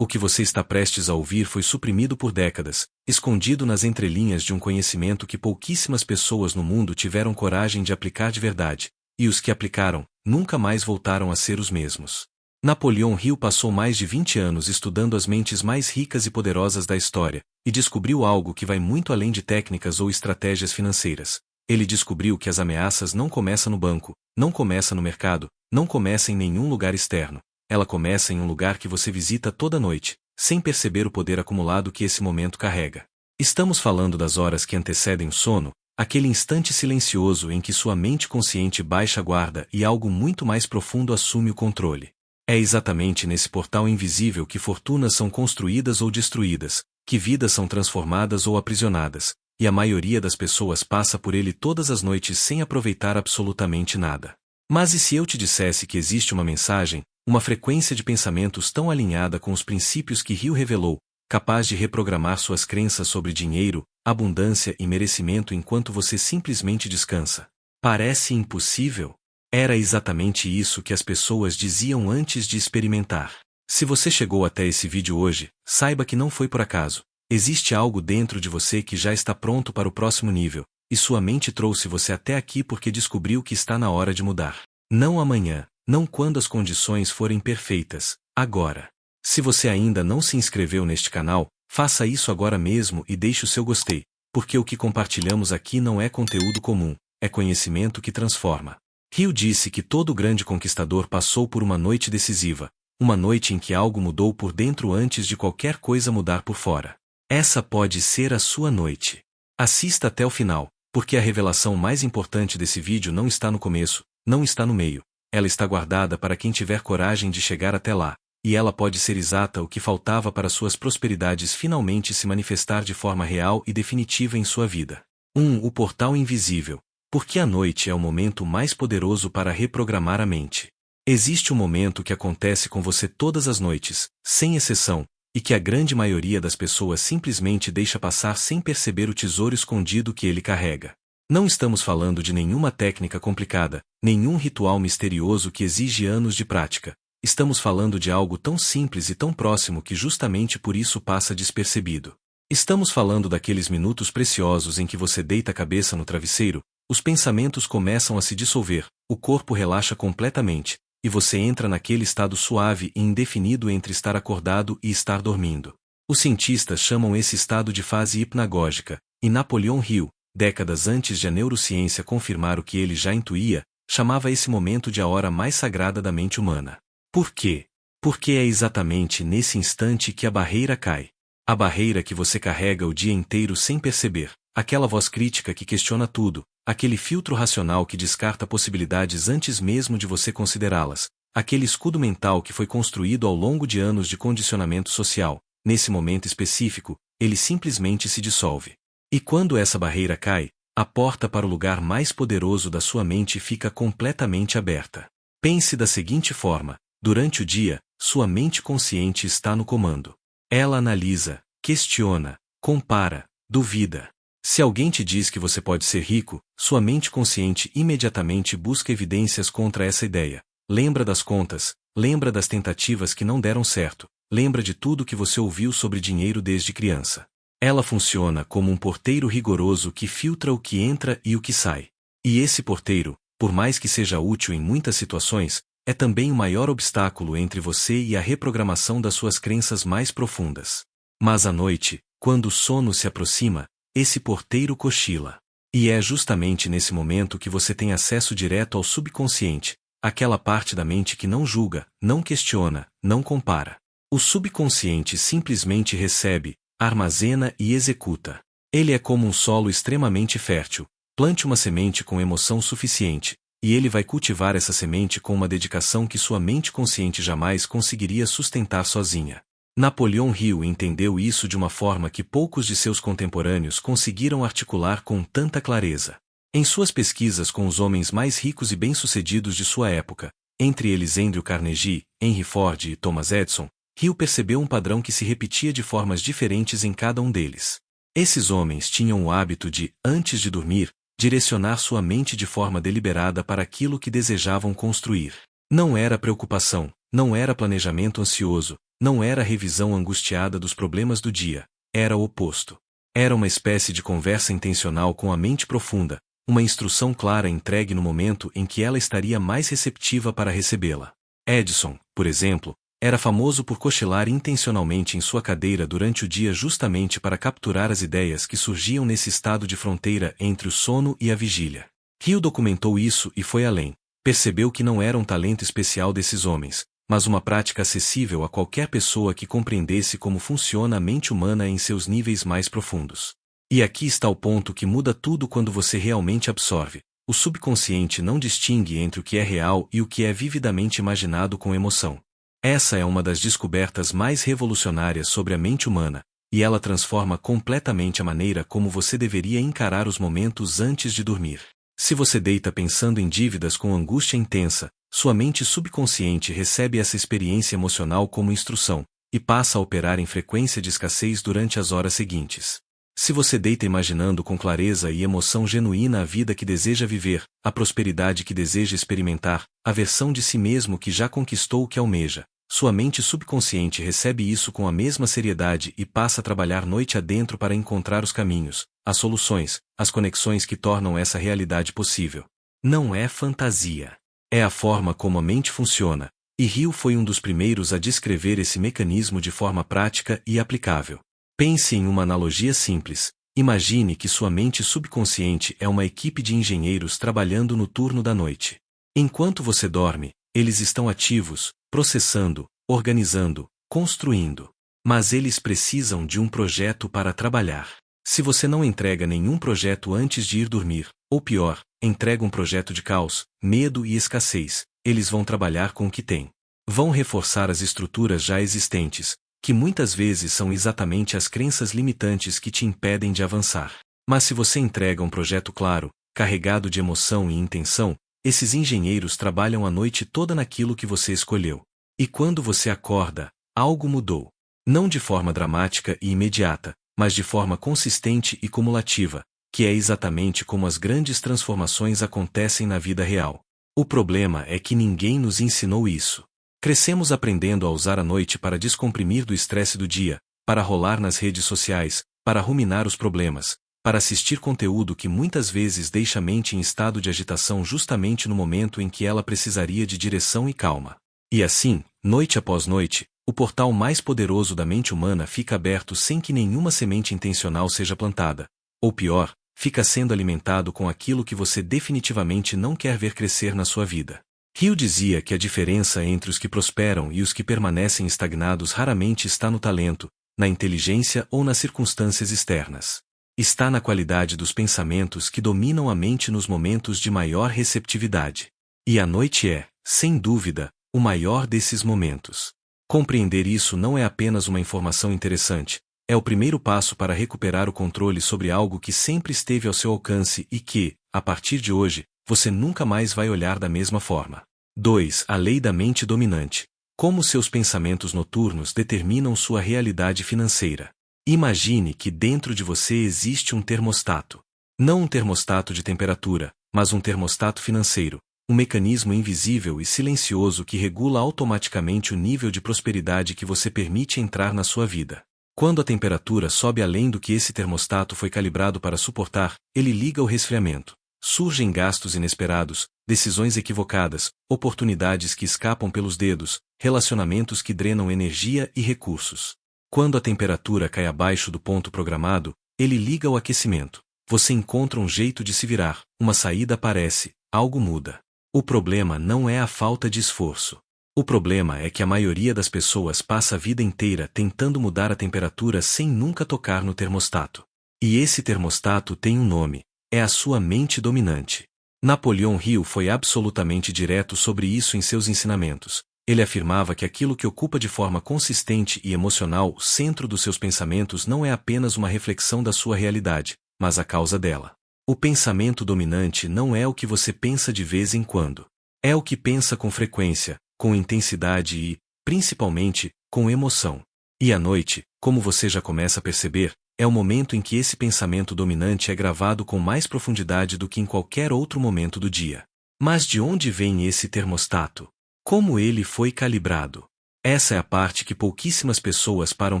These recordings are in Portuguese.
O que você está prestes a ouvir foi suprimido por décadas, escondido nas entrelinhas de um conhecimento que pouquíssimas pessoas no mundo tiveram coragem de aplicar de verdade, e os que aplicaram, nunca mais voltaram a ser os mesmos. Napoleão Hill passou mais de 20 anos estudando as mentes mais ricas e poderosas da história, e descobriu algo que vai muito além de técnicas ou estratégias financeiras. Ele descobriu que as ameaças não começam no banco, não começam no mercado, não começam em nenhum lugar externo. Ela começa em um lugar que você visita toda noite, sem perceber o poder acumulado que esse momento carrega. Estamos falando das horas que antecedem o sono, aquele instante silencioso em que sua mente consciente baixa a guarda e algo muito mais profundo assume o controle. É exatamente nesse portal invisível que fortunas são construídas ou destruídas, que vidas são transformadas ou aprisionadas, e a maioria das pessoas passa por ele todas as noites sem aproveitar absolutamente nada. Mas e se eu te dissesse que existe uma mensagem, uma frequência de pensamentos tão alinhada com os princípios que Hill revelou, capaz de reprogramar suas crenças sobre dinheiro, abundância e merecimento enquanto você simplesmente descansa? Parece impossível? Era exatamente isso que as pessoas diziam antes de experimentar. Se você chegou até esse vídeo hoje, saiba que não foi por acaso. Existe algo dentro de você que já está pronto para o próximo nível, e sua mente trouxe você até aqui porque descobriu que está na hora de mudar. Não amanhã, não quando as condições forem perfeitas, agora. Se você ainda não se inscreveu neste canal, faça isso agora mesmo e deixe o seu gostei, porque o que compartilhamos aqui não é conteúdo comum, é conhecimento que transforma. Hill disse que todo grande conquistador passou por uma noite decisiva, uma noite em que algo mudou por dentro antes de qualquer coisa mudar por fora. Essa pode ser a sua noite. Assista até o final, porque a revelação mais importante desse vídeo não está no começo, não está no meio. Ela está guardada para quem tiver coragem de chegar até lá, e ela pode ser exata o que faltava para suas prosperidades finalmente se manifestar de forma real e definitiva em sua vida. 1. O portal invisível. Porque a noite é o momento mais poderoso para reprogramar a mente. Existe um momento que acontece com você todas as noites, sem exceção, e que a grande maioria das pessoas simplesmente deixa passar sem perceber o tesouro escondido que ele carrega. Não estamos falando de nenhuma técnica complicada, nenhum ritual misterioso que exige anos de prática. Estamos falando de algo tão simples e tão próximo que justamente por isso passa despercebido. Estamos falando daqueles minutos preciosos em que você deita a cabeça no travesseiro, os pensamentos começam a se dissolver, o corpo relaxa completamente, e você entra naquele estado suave e indefinido entre estar acordado e estar dormindo. Os cientistas chamam esse estado de fase hipnagógica, e Napoleão Hill, décadas antes de a neurociência confirmar o que ele já intuía, chamava esse momento de a hora mais sagrada da mente humana. Por quê? Porque é exatamente nesse instante que a barreira cai. A barreira que você carrega o dia inteiro sem perceber, aquela voz crítica que questiona tudo, aquele filtro racional que descarta possibilidades antes mesmo de você considerá-las, aquele escudo mental que foi construído ao longo de anos de condicionamento social, nesse momento específico, ele simplesmente se dissolve. E quando essa barreira cai, a porta para o lugar mais poderoso da sua mente fica completamente aberta. Pense da seguinte forma: durante o dia, sua mente consciente está no comando. Ela analisa, questiona, compara, duvida. Se alguém te diz que você pode ser rico, sua mente consciente imediatamente busca evidências contra essa ideia. Lembra das contas, lembra das tentativas que não deram certo, lembra de tudo que você ouviu sobre dinheiro desde criança. Ela funciona como um porteiro rigoroso que filtra o que entra e o que sai. E esse porteiro, por mais que seja útil em muitas situações, é também o maior obstáculo entre você e a reprogramação das suas crenças mais profundas. Mas à noite, quando o sono se aproxima, esse porteiro cochila. E é justamente nesse momento que você tem acesso direto ao subconsciente, aquela parte da mente que não julga, não questiona, não compara. O subconsciente simplesmente recebe, armazena e executa. Ele é como um solo extremamente fértil. Plante uma semente com emoção suficiente, e ele vai cultivar essa semente com uma dedicação que sua mente consciente jamais conseguiria sustentar sozinha. Napoleão Hill entendeu isso de uma forma que poucos de seus contemporâneos conseguiram articular com tanta clareza. Em suas pesquisas com os homens mais ricos e bem-sucedidos de sua época, entre eles Andrew Carnegie, Henry Ford e Thomas Edison, Hill percebeu um padrão que se repetia de formas diferentes em cada um deles. Esses homens tinham o hábito de, antes de dormir, direcionar sua mente de forma deliberada para aquilo que desejavam construir. Não era preocupação, não era planejamento ansioso, não era a revisão angustiada dos problemas do dia, era o oposto. Era uma espécie de conversa intencional com a mente profunda, uma instrução clara entregue no momento em que ela estaria mais receptiva para recebê-la. Edison, por exemplo, era famoso por cochilar intencionalmente em sua cadeira durante o dia justamente para capturar as ideias que surgiam nesse estado de fronteira entre o sono e a vigília. Hill documentou isso e foi além. Percebeu que não era um talento especial desses homens, mas uma prática acessível a qualquer pessoa que compreendesse como funciona a mente humana em seus níveis mais profundos. E aqui está o ponto que muda tudo quando você realmente absorve. O subconsciente não distingue entre o que é real e o que é vividamente imaginado com emoção. Essa é uma das descobertas mais revolucionárias sobre a mente humana, e ela transforma completamente a maneira como você deveria encarar os momentos antes de dormir. Se você deita pensando em dívidas com angústia intensa, sua mente subconsciente recebe essa experiência emocional como instrução, e passa a operar em frequência de escassez durante as horas seguintes. Se você deita imaginando com clareza e emoção genuína a vida que deseja viver, a prosperidade que deseja experimentar, a versão de si mesmo que já conquistou o que almeja, sua mente subconsciente recebe isso com a mesma seriedade e passa a trabalhar noite adentro para encontrar os caminhos, as soluções, as conexões que tornam essa realidade possível. Não é fantasia. É a forma como a mente funciona, e Hill foi um dos primeiros a descrever esse mecanismo de forma prática e aplicável. Pense em uma analogia simples. Imagine que sua mente subconsciente é uma equipe de engenheiros trabalhando no turno da noite. Enquanto você dorme, eles estão ativos, processando, organizando, construindo. Mas eles precisam de um projeto para trabalhar. Se você não entrega nenhum projeto antes de ir dormir, ou pior, entrega um projeto de caos, medo e escassez, eles vão trabalhar com o que têm. Vão reforçar as estruturas já existentes, que muitas vezes são exatamente as crenças limitantes que te impedem de avançar. Mas se você entrega um projeto claro, carregado de emoção e intenção, esses engenheiros trabalham a noite toda naquilo que você escolheu. E quando você acorda, algo mudou. Não de forma dramática e imediata, mas de forma consistente e cumulativa, que é exatamente como as grandes transformações acontecem na vida real. O problema é que ninguém nos ensinou isso. Crescemos aprendendo a usar a noite para descomprimir do estresse do dia, para rolar nas redes sociais, para ruminar os problemas, para assistir conteúdo que muitas vezes deixa a mente em estado de agitação justamente no momento em que ela precisaria de direção e calma. E assim, noite após noite, o portal mais poderoso da mente humana fica aberto sem que nenhuma semente intencional seja plantada. Ou pior, fica sendo alimentado com aquilo que você definitivamente não quer ver crescer na sua vida. Hill dizia que a diferença entre os que prosperam e os que permanecem estagnados raramente está no talento, na inteligência ou nas circunstâncias externas. Está na qualidade dos pensamentos que dominam a mente nos momentos de maior receptividade. E a noite é, sem dúvida, o maior desses momentos. Compreender isso não é apenas uma informação interessante, é o primeiro passo para recuperar o controle sobre algo que sempre esteve ao seu alcance e que, a partir de hoje, você nunca mais vai olhar da mesma forma. 2. A lei da mente dominante. Como seus pensamentos noturnos determinam sua realidade financeira. Imagine que dentro de você existe um termostato. Não um termostato de temperatura, mas um termostato financeiro, um mecanismo invisível e silencioso que regula automaticamente o nível de prosperidade que você permite entrar na sua vida. Quando a temperatura sobe além do que esse termostato foi calibrado para suportar, ele liga o resfriamento. Surgem gastos inesperados, decisões equivocadas, oportunidades que escapam pelos dedos, relacionamentos que drenam energia e recursos. Quando a temperatura cai abaixo do ponto programado, ele liga o aquecimento. Você encontra um jeito de se virar, uma saída aparece, algo muda. O problema não é a falta de esforço. O problema é que a maioria das pessoas passa a vida inteira tentando mudar a temperatura sem nunca tocar no termostato. E esse termostato tem um nome. É a sua mente dominante. Napoleon Hill foi absolutamente direto sobre isso em seus ensinamentos. Ele afirmava que aquilo que ocupa de forma consistente e emocional o centro dos seus pensamentos não é apenas uma reflexão da sua realidade, mas a causa dela. O pensamento dominante não é o que você pensa de vez em quando. É o que pensa com frequência, com intensidade e, principalmente, com emoção. E à noite, como você já começa a perceber, é o momento em que esse pensamento dominante é gravado com mais profundidade do que em qualquer outro momento do dia. Mas de onde vem esse termostato? Como ele foi calibrado? Essa é a parte que pouquíssimas pessoas param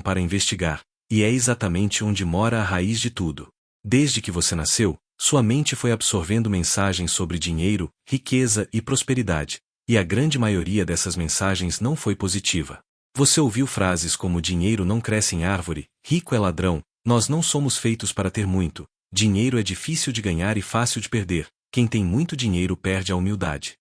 para investigar, e é exatamente onde mora a raiz de tudo. Desde que você nasceu, sua mente foi absorvendo mensagens sobre dinheiro, riqueza e prosperidade, e a grande maioria dessas mensagens não foi positiva. Você ouviu frases como dinheiro não cresce em árvore, rico é ladrão, nós não somos feitos para ter muito, dinheiro é difícil de ganhar e fácil de perder, quem tem muito dinheiro perde a humildade.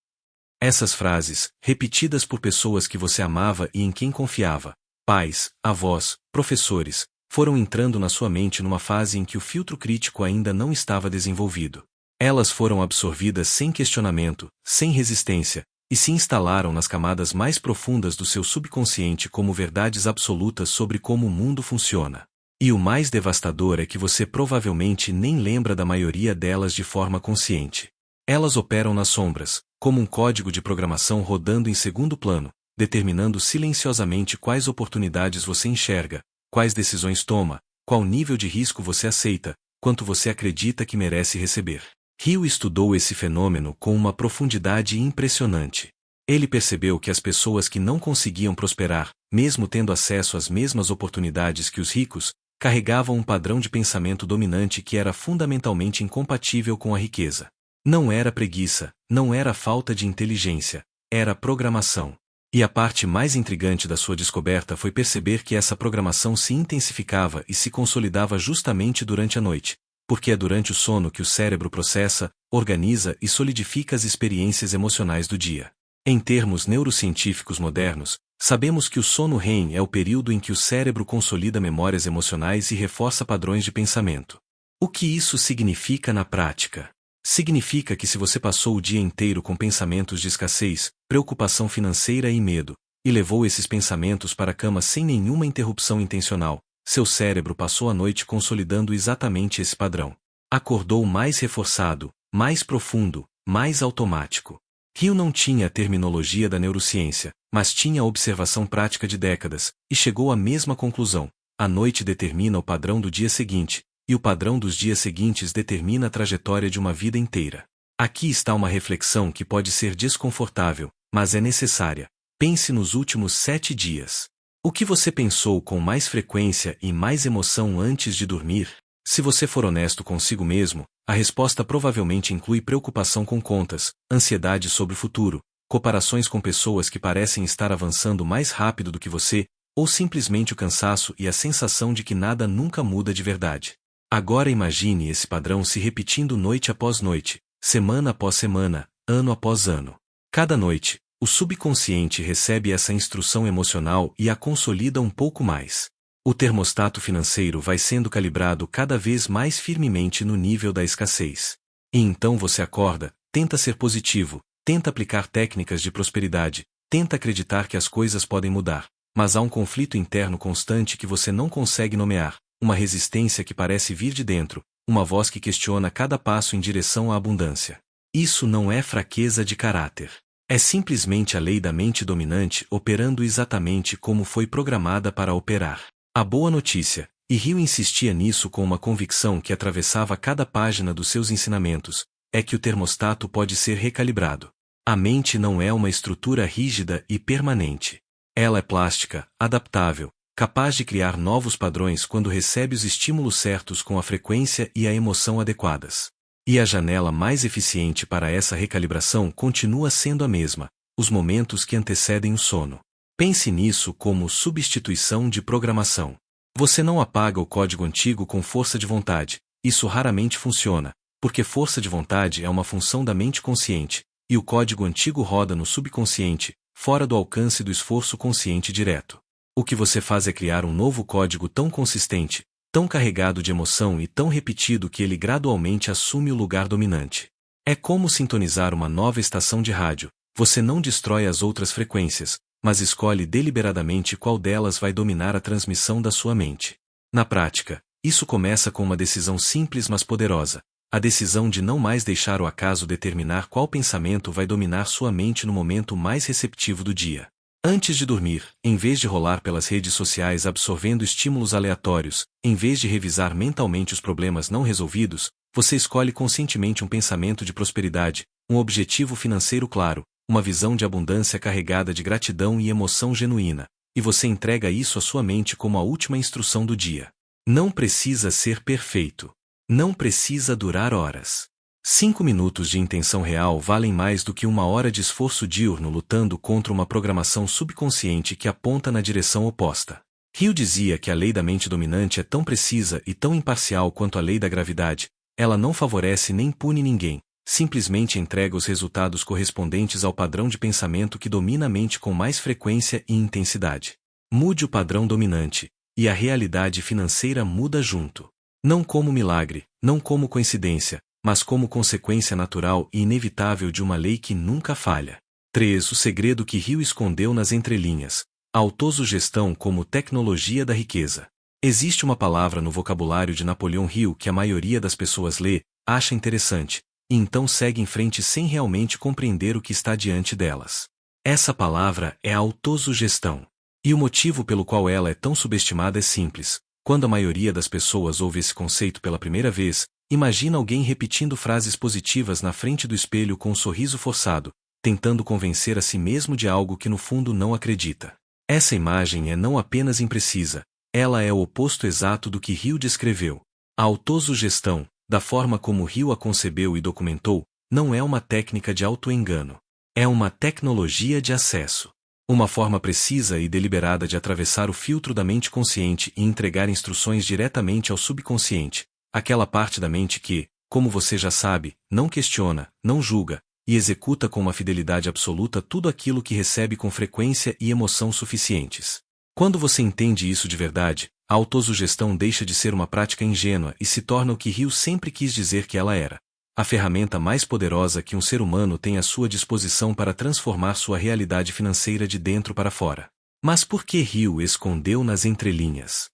Essas frases, repetidas por pessoas que você amava e em quem confiava, pais, avós, professores, foram entrando na sua mente numa fase em que o filtro crítico ainda não estava desenvolvido. Elas foram absorvidas sem questionamento, sem resistência, e se instalaram nas camadas mais profundas do seu subconsciente como verdades absolutas sobre como o mundo funciona. E o mais devastador é que você provavelmente nem lembra da maioria delas de forma consciente. Elas operam nas sombras, como um código de programação rodando em segundo plano, determinando silenciosamente quais oportunidades você enxerga, quais decisões toma, qual nível de risco você aceita, quanto você acredita que merece receber. Hill estudou esse fenômeno com uma profundidade impressionante. Ele percebeu que as pessoas que não conseguiam prosperar, mesmo tendo acesso às mesmas oportunidades que os ricos, carregavam um padrão de pensamento dominante que era fundamentalmente incompatível com a riqueza. Não era preguiça, não era falta de inteligência, era programação. E a parte mais intrigante da sua descoberta foi perceber que essa programação se intensificava e se consolidava justamente durante a noite, porque é durante o sono que o cérebro processa, organiza e solidifica as experiências emocionais do dia. Em termos neurocientíficos modernos, sabemos que o sono REM é o período em que o cérebro consolida memórias emocionais e reforça padrões de pensamento. O que isso significa na prática? Significa que se você passou o dia inteiro com pensamentos de escassez, preocupação financeira e medo, e levou esses pensamentos para a cama sem nenhuma interrupção intencional, seu cérebro passou a noite consolidando exatamente esse padrão. Acordou mais reforçado, mais profundo, mais automático. Hill não tinha a terminologia da neurociência, mas tinha a observação prática de décadas, e chegou à mesma conclusão. A noite determina o padrão do dia seguinte, e o padrão dos dias seguintes determina a trajetória de uma vida inteira. Aqui está uma reflexão que pode ser desconfortável, mas é necessária. Pense nos últimos 7 dias. O que você pensou com mais frequência e mais emoção antes de dormir? Se você for honesto consigo mesmo, a resposta provavelmente inclui preocupação com contas, ansiedade sobre o futuro, comparações com pessoas que parecem estar avançando mais rápido do que você, ou simplesmente o cansaço e a sensação de que nada nunca muda de verdade. Agora imagine esse padrão se repetindo noite após noite, semana após semana, ano após ano. Cada noite, o subconsciente recebe essa instrução emocional e a consolida um pouco mais. O termostato financeiro vai sendo calibrado cada vez mais firmemente no nível da escassez. E então você acorda, tenta ser positivo, tenta aplicar técnicas de prosperidade, tenta acreditar que as coisas podem mudar, mas há um conflito interno constante que você não consegue nomear, uma resistência que parece vir de dentro, uma voz que questiona cada passo em direção à abundância. Isso não é fraqueza de caráter. É simplesmente a lei da mente dominante operando exatamente como foi programada para operar. A boa notícia, e Hill insistia nisso com uma convicção que atravessava cada página dos seus ensinamentos, é que o termostato pode ser recalibrado. A mente não é uma estrutura rígida e permanente. Ela é plástica, adaptável, capaz de criar novos padrões quando recebe os estímulos certos com a frequência e a emoção adequadas. E a janela mais eficiente para essa recalibração continua sendo a mesma, os momentos que antecedem o sono. Pense nisso como substituição de programação. Você não apaga o código antigo com força de vontade, isso raramente funciona, porque força de vontade é uma função da mente consciente, e o código antigo roda no subconsciente, fora do alcance do esforço consciente direto. O que você faz é criar um novo código tão consistente, tão carregado de emoção e tão repetido que ele gradualmente assume o lugar dominante. É como sintonizar uma nova estação de rádio, você não destrói as outras frequências, mas escolhe deliberadamente qual delas vai dominar a transmissão da sua mente. Na prática, isso começa com uma decisão simples mas poderosa, a decisão de não mais deixar o acaso determinar qual pensamento vai dominar sua mente no momento mais receptivo do dia. Antes de dormir, em vez de rolar pelas redes sociais absorvendo estímulos aleatórios, em vez de revisar mentalmente os problemas não resolvidos, você escolhe conscientemente um pensamento de prosperidade, um objetivo financeiro claro, uma visão de abundância carregada de gratidão e emoção genuína, e você entrega isso à sua mente como a última instrução do dia. Não precisa ser perfeito. Não precisa durar horas. 5 minutos de intenção real valem mais do que 1 hora de esforço diurno lutando contra uma programação subconsciente que aponta na direção oposta. Hill dizia que a lei da mente dominante é tão precisa e tão imparcial quanto a lei da gravidade. Ela não favorece nem pune ninguém, simplesmente entrega os resultados correspondentes ao padrão de pensamento que domina a mente com mais frequência e intensidade. Mude o padrão dominante, e a realidade financeira muda junto. Não como milagre, não como coincidência, mas como consequência natural e inevitável de uma lei que nunca falha. 3. O segredo que Hill escondeu nas entrelinhas. A autossugestão como tecnologia da riqueza. Existe uma palavra no vocabulário de Napoleon Hill que a maioria das pessoas lê, acha interessante, e então segue em frente sem realmente compreender o que está diante delas. Essa palavra é autossugestão. E o motivo pelo qual ela é tão subestimada é simples. Quando a maioria das pessoas ouve esse conceito pela primeira vez, imagina alguém repetindo frases positivas na frente do espelho com um sorriso forçado, tentando convencer a si mesmo de algo que no fundo não acredita. Essa imagem é não apenas imprecisa, ela é o oposto exato do que Hill descreveu. A autossugestão, da forma como Hill a concebeu e documentou, não é uma técnica de autoengano. É uma tecnologia de acesso. Uma forma precisa e deliberada de atravessar o filtro da mente consciente e entregar instruções diretamente ao subconsciente, aquela parte da mente que, como você já sabe, não questiona, não julga, e executa com uma fidelidade absoluta tudo aquilo que recebe com frequência e emoção suficientes. Quando você entende isso de verdade, a autossugestão deixa de ser uma prática ingênua e se torna o que Hill sempre quis dizer que ela era. A ferramenta mais poderosa que um ser humano tem à sua disposição para transformar sua realidade financeira de dentro para fora. Mas por que Hill escondeu nas entrelinhas?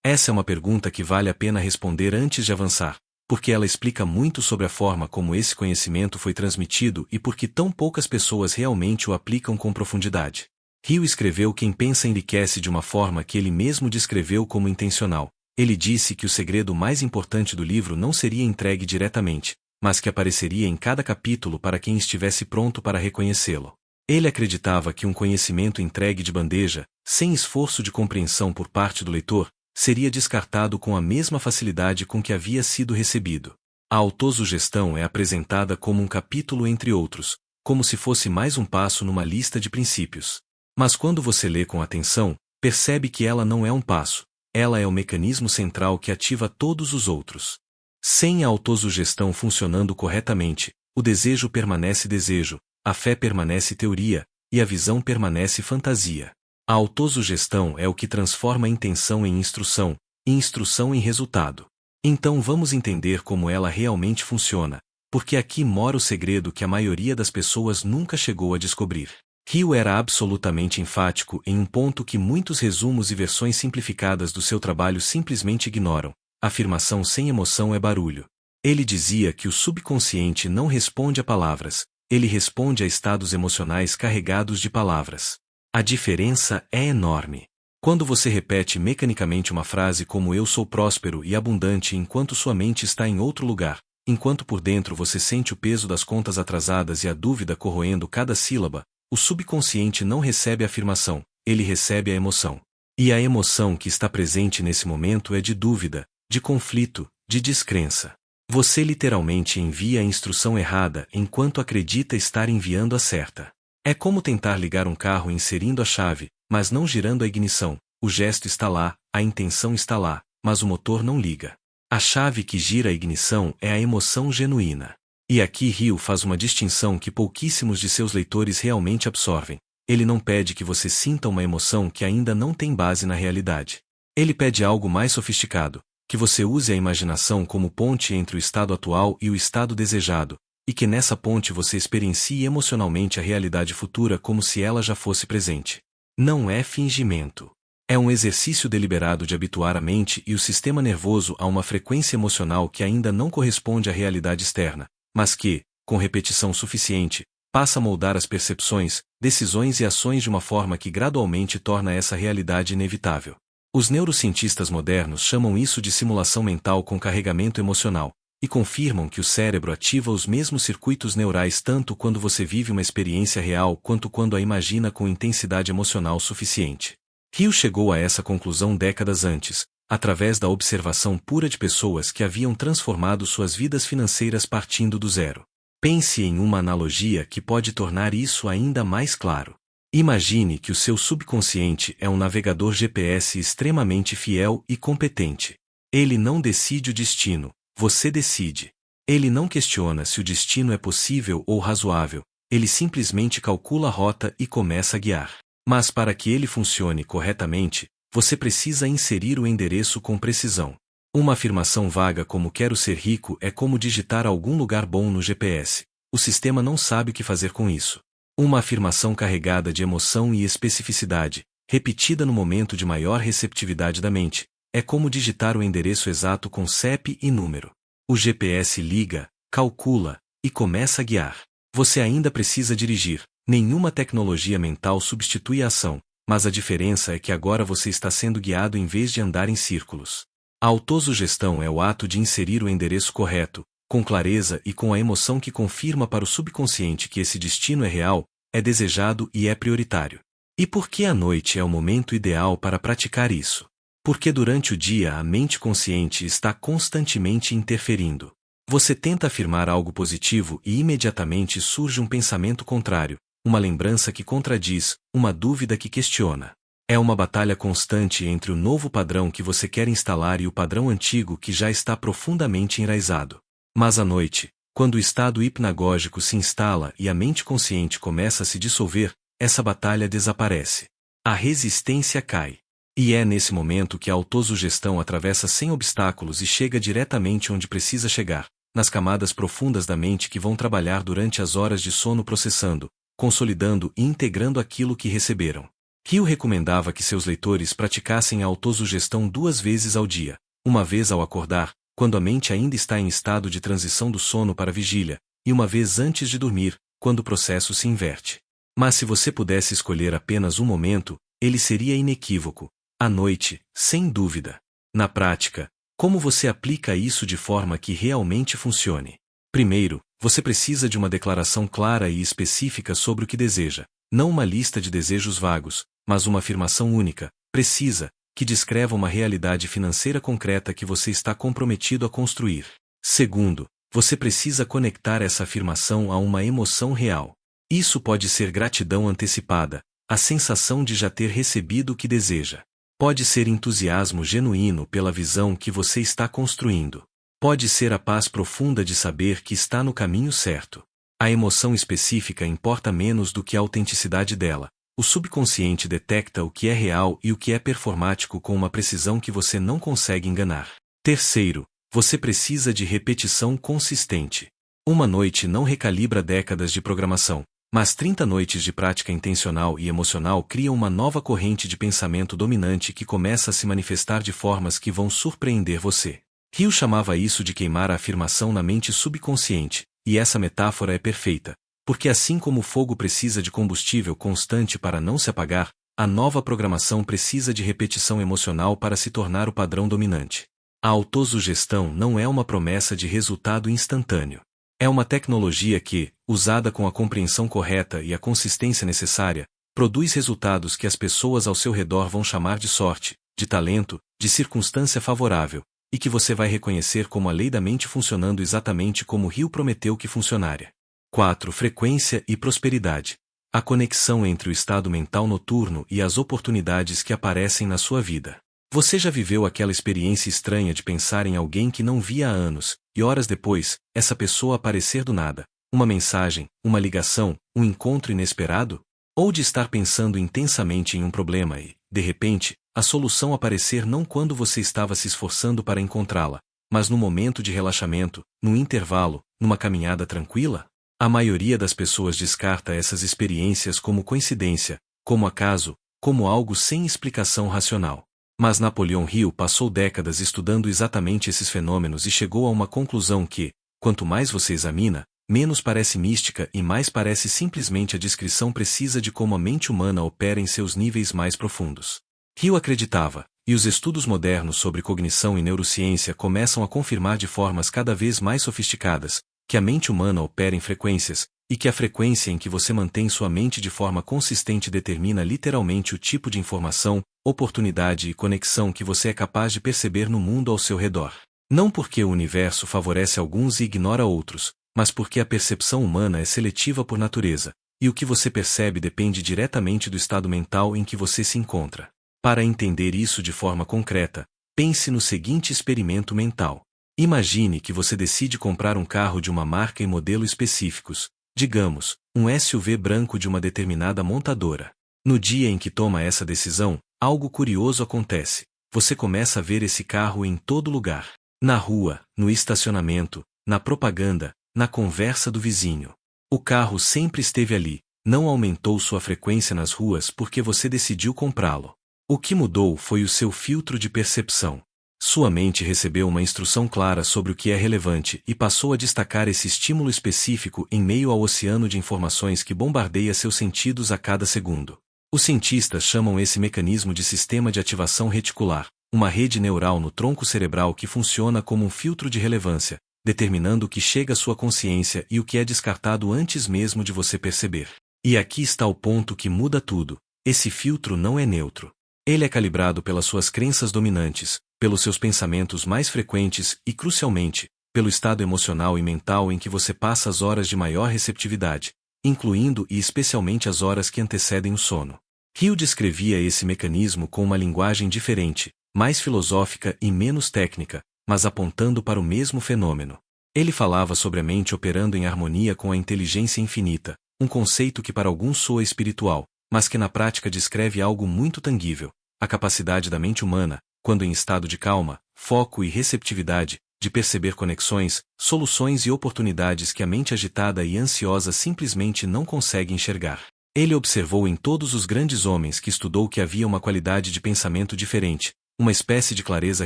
Essa é uma pergunta que vale a pena responder antes de avançar, porque ela explica muito sobre a forma como esse conhecimento foi transmitido e por que tão poucas pessoas realmente o aplicam com profundidade. Hill escreveu Quem Pensa Enriquece de uma forma que ele mesmo descreveu como intencional. Ele disse que o segredo mais importante do livro não seria entregue diretamente, mas que apareceria em cada capítulo para quem estivesse pronto para reconhecê-lo. Ele acreditava que um conhecimento entregue de bandeja, sem esforço de compreensão por parte do leitor, seria descartado com a mesma facilidade com que havia sido recebido. A autossugestão é apresentada como um capítulo entre outros, como se fosse mais um passo numa lista de princípios. Mas quando você lê com atenção, percebe que ela não é um passo, ela é o mecanismo central que ativa todos os outros. Sem a autossugestão funcionando corretamente, o desejo permanece desejo, a fé permanece teoria, e a visão permanece fantasia. A autossugestão é o que transforma a intenção em instrução, e instrução em resultado. Então vamos entender como ela realmente funciona, porque aqui mora o segredo que a maioria das pessoas nunca chegou a descobrir. Hill era absolutamente enfático em um ponto que muitos resumos e versões simplificadas do seu trabalho simplesmente ignoram: afirmação sem emoção é barulho. Ele dizia que o subconsciente não responde a palavras, ele responde a estados emocionais carregados de palavras. A diferença é enorme. Quando você repete mecanicamente uma frase como eu sou próspero e abundante enquanto sua mente está em outro lugar, enquanto por dentro você sente o peso das contas atrasadas e a dúvida corroendo cada sílaba, o subconsciente não recebe a afirmação, ele recebe a emoção. E a emoção que está presente nesse momento é de dúvida, de conflito, de descrença. Você literalmente envia a instrução errada enquanto acredita estar enviando a certa. É como tentar ligar um carro inserindo a chave, mas não girando a ignição. O gesto está lá, a intenção está lá, mas o motor não liga. A chave que gira a ignição é a emoção genuína. E aqui Hill faz uma distinção que pouquíssimos de seus leitores realmente absorvem. Ele não pede que você sinta uma emoção que ainda não tem base na realidade. Ele pede algo mais sofisticado, que você use a imaginação como ponte entre o estado atual e o estado desejado, e que nessa ponte você experiencie emocionalmente a realidade futura como se ela já fosse presente. Não é fingimento. É um exercício deliberado de habituar a mente e o sistema nervoso a uma frequência emocional que ainda não corresponde à realidade externa, mas que, com repetição suficiente, passa a moldar as percepções, decisões e ações de uma forma que gradualmente torna essa realidade inevitável. Os neurocientistas modernos chamam isso de simulação mental com carregamento emocional, e confirmam que o cérebro ativa os mesmos circuitos neurais tanto quando você vive uma experiência real quanto quando a imagina com intensidade emocional suficiente. Hill chegou a essa conclusão décadas antes, através da observação pura de pessoas que haviam transformado suas vidas financeiras partindo do zero. Pense em uma analogia que pode tornar isso ainda mais claro. Imagine que o seu subconsciente é um navegador GPS extremamente fiel e competente. Ele não decide o destino, você decide. Ele não questiona se o destino é possível ou razoável, ele simplesmente calcula a rota e começa a guiar. Mas para que ele funcione corretamente, você precisa inserir o endereço com precisão. Uma afirmação vaga como quero ser rico é como digitar algum lugar bom no GPS. O sistema não sabe o que fazer com isso. Uma afirmação carregada de emoção e especificidade, repetida no momento de maior receptividade da mente, é como digitar o endereço exato com CEP e número. O GPS liga, calcula e começa a guiar. Você ainda precisa dirigir. Nenhuma tecnologia mental substitui a ação, mas a diferença é que agora você está sendo guiado em vez de andar em círculos. A autossugestão é o ato de inserir o endereço correto, com clareza e com a emoção que confirma para o subconsciente que esse destino é real, é desejado e é prioritário. E por que a noite é o momento ideal para praticar isso? Porque durante o dia a mente consciente está constantemente interferindo. Você tenta afirmar algo positivo e imediatamente surge um pensamento contrário, uma lembrança que contradiz, uma dúvida que questiona. É uma batalha constante entre o novo padrão que você quer instalar e o padrão antigo que já está profundamente enraizado. Mas à noite, quando o estado hipnagógico se instala e a mente consciente começa a se dissolver, essa batalha desaparece. A resistência cai. E é nesse momento que a autossugestão atravessa sem obstáculos e chega diretamente onde precisa chegar, nas camadas profundas da mente que vão trabalhar durante as horas de sono processando, consolidando e integrando aquilo que receberam. Hill recomendava que seus leitores praticassem a autossugestão 2 vezes ao dia, uma vez ao acordar, quando a mente ainda está em estado de transição do sono para a vigília, e uma vez antes de dormir, quando o processo se inverte. Mas se você pudesse escolher apenas um momento, ele seria inequívoco: à noite, sem dúvida. Na prática, como você aplica isso de forma que realmente funcione? Primeiro, você precisa de uma declaração clara e específica sobre o que deseja, não uma lista de desejos vagos, mas uma afirmação única, precisa, que descreva uma realidade financeira concreta que você está comprometido a construir. Segundo, você precisa conectar essa afirmação a uma emoção real. Isso pode ser gratidão antecipada, a sensação de já ter recebido o que deseja. Pode ser entusiasmo genuíno pela visão que você está construindo. Pode ser a paz profunda de saber que está no caminho certo. A emoção específica importa menos do que a autenticidade dela. O subconsciente detecta o que é real e o que é performático com uma precisão que você não consegue enganar. Terceiro, você precisa de repetição consistente. Uma noite não recalibra décadas de programação, mas 30 noites de prática intencional e emocional criam uma nova corrente de pensamento dominante que começa a se manifestar de formas que vão surpreender você. Hill chamava isso de queimar a afirmação na mente subconsciente, e essa metáfora é perfeita, porque assim como o fogo precisa de combustível constante para não se apagar, a nova programação precisa de repetição emocional para se tornar o padrão dominante. A autossugestão não é uma promessa de resultado instantâneo. É uma tecnologia que, usada com a compreensão correta e a consistência necessária, produz resultados que as pessoas ao seu redor vão chamar de sorte, de talento, de circunstância favorável, e que você vai reconhecer como a lei da mente funcionando exatamente como Hill prometeu que funcionaria. 4. Frequência e prosperidade. A conexão entre o estado mental noturno e as oportunidades que aparecem na sua vida. Você já viveu aquela experiência estranha de pensar em alguém que não via há anos, e horas depois, essa pessoa aparecer do nada? Uma mensagem, uma ligação, um encontro inesperado? Ou de estar pensando intensamente em um problema e, de repente, a solução aparecer não quando você estava se esforçando para encontrá-la, mas no momento de relaxamento, no intervalo, numa caminhada tranquila? A maioria das pessoas descarta essas experiências como coincidência, como acaso, como algo sem explicação racional. Mas Napoleon Hill passou décadas estudando exatamente esses fenômenos e chegou a uma conclusão que, quanto mais você examina, menos parece mística e mais parece simplesmente a descrição precisa de como a mente humana opera em seus níveis mais profundos. Hill acreditava, e os estudos modernos sobre cognição e neurociência começam a confirmar de formas cada vez mais sofisticadas, que a mente humana opera em frequências, e que a frequência em que você mantém sua mente de forma consistente determina literalmente o tipo de informação, oportunidade e conexão que você é capaz de perceber no mundo ao seu redor. Não porque o universo favorece alguns e ignora outros, mas porque a percepção humana é seletiva por natureza, e o que você percebe depende diretamente do estado mental em que você se encontra. Para entender isso de forma concreta, pense no seguinte experimento mental. Imagine que você decide comprar um carro de uma marca e modelo específicos, digamos, um SUV branco de uma determinada montadora. No dia em que toma essa decisão, algo curioso acontece. Você começa a ver esse carro em todo lugar. Na rua, no estacionamento, na propaganda, na conversa do vizinho. O carro sempre esteve ali, não aumentou sua frequência nas ruas porque você decidiu comprá-lo. O que mudou foi o seu filtro de percepção. Sua mente recebeu uma instrução clara sobre o que é relevante e passou a destacar esse estímulo específico em meio ao oceano de informações que bombardeia seus sentidos a cada segundo. Os cientistas chamam esse mecanismo de sistema de ativação reticular, uma rede neural no tronco cerebral que funciona como um filtro de relevância, determinando o que chega à sua consciência e o que é descartado antes mesmo de você perceber. E aqui está o ponto que muda tudo: esse filtro não é neutro. Ele é calibrado pelas suas crenças dominantes, pelos seus pensamentos mais frequentes e, crucialmente, pelo estado emocional e mental em que você passa as horas de maior receptividade, incluindo e especialmente as horas que antecedem o sono. Hill descrevia esse mecanismo com uma linguagem diferente, mais filosófica e menos técnica, mas apontando para o mesmo fenômeno. Ele falava sobre a mente operando em harmonia com a inteligência infinita, um conceito que para alguns soa espiritual, mas que na prática descreve algo muito tangível: a capacidade da mente humana, quando em estado de calma, foco e receptividade, de perceber conexões, soluções e oportunidades que a mente agitada e ansiosa simplesmente não consegue enxergar. Ele observou em todos os grandes homens que estudou que havia uma qualidade de pensamento diferente, uma espécie de clareza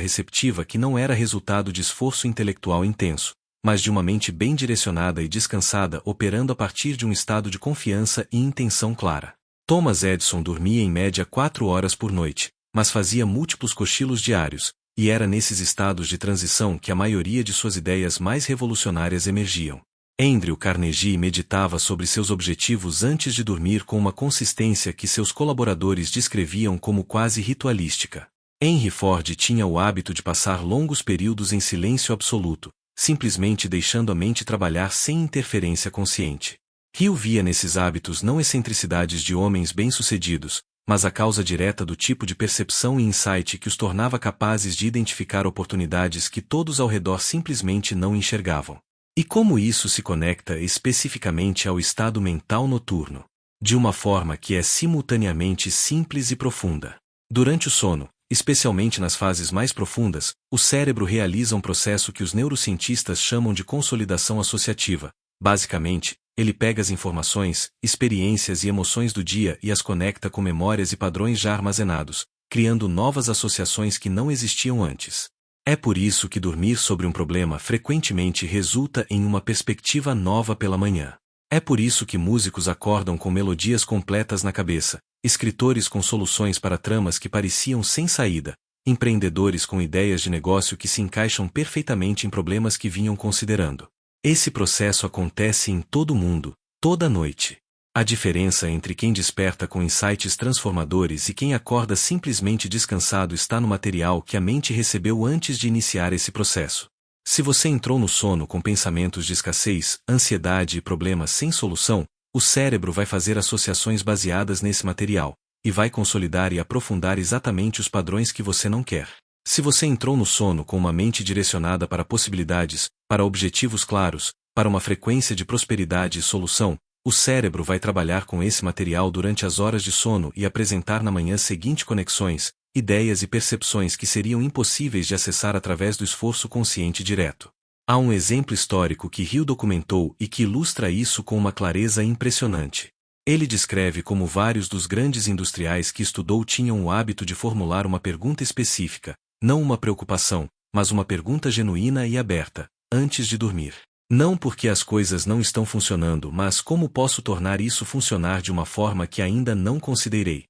receptiva que não era resultado de esforço intelectual intenso, mas de uma mente bem direcionada e descansada operando a partir de um estado de confiança e intenção clara. Thomas Edison dormia em média 4 horas por noite, mas fazia múltiplos cochilos diários, e era nesses estados de transição que a maioria de suas ideias mais revolucionárias emergiam. Andrew Carnegie meditava sobre seus objetivos antes de dormir com uma consistência que seus colaboradores descreviam como quase ritualística. Henry Ford tinha o hábito de passar longos períodos em silêncio absoluto, simplesmente deixando a mente trabalhar sem interferência consciente. Hill via nesses hábitos não excentricidades de homens bem-sucedidos, mas a causa direta do tipo de percepção e insight que os tornava capazes de identificar oportunidades que todos ao redor simplesmente não enxergavam. E como isso se conecta especificamente ao estado mental noturno? De uma forma que é simultaneamente simples e profunda. Durante o sono, especialmente nas fases mais profundas, o cérebro realiza um processo que os neurocientistas chamam de consolidação associativa. Basicamente, ele pega as informações, experiências e emoções do dia e as conecta com memórias e padrões já armazenados, criando novas associações que não existiam antes. É por isso que dormir sobre um problema frequentemente resulta em uma perspectiva nova pela manhã. É por isso que músicos acordam com melodias completas na cabeça, escritores com soluções para tramas que pareciam sem saída, empreendedores com ideias de negócio que se encaixam perfeitamente em problemas que vinham considerando. Esse processo acontece em todo mundo, toda noite. A diferença entre quem desperta com insights transformadores e quem acorda simplesmente descansado está no material que a mente recebeu antes de iniciar esse processo. Se você entrou no sono com pensamentos de escassez, ansiedade e problemas sem solução, o cérebro vai fazer associações baseadas nesse material, e vai consolidar e aprofundar exatamente os padrões que você não quer. Se você entrou no sono com uma mente direcionada para possibilidades, para objetivos claros, para uma frequência de prosperidade e solução, o cérebro vai trabalhar com esse material durante as horas de sono e apresentar na manhã seguinte conexões, ideias e percepções que seriam impossíveis de acessar através do esforço consciente direto. Há um exemplo histórico que Hill documentou e que ilustra isso com uma clareza impressionante. Ele descreve como vários dos grandes industriais que estudou tinham o hábito de formular uma pergunta específica, não uma preocupação, mas uma pergunta genuína e aberta, antes de dormir. Não porque as coisas não estão funcionando, mas como posso tornar isso funcionar de uma forma que ainda não considerei.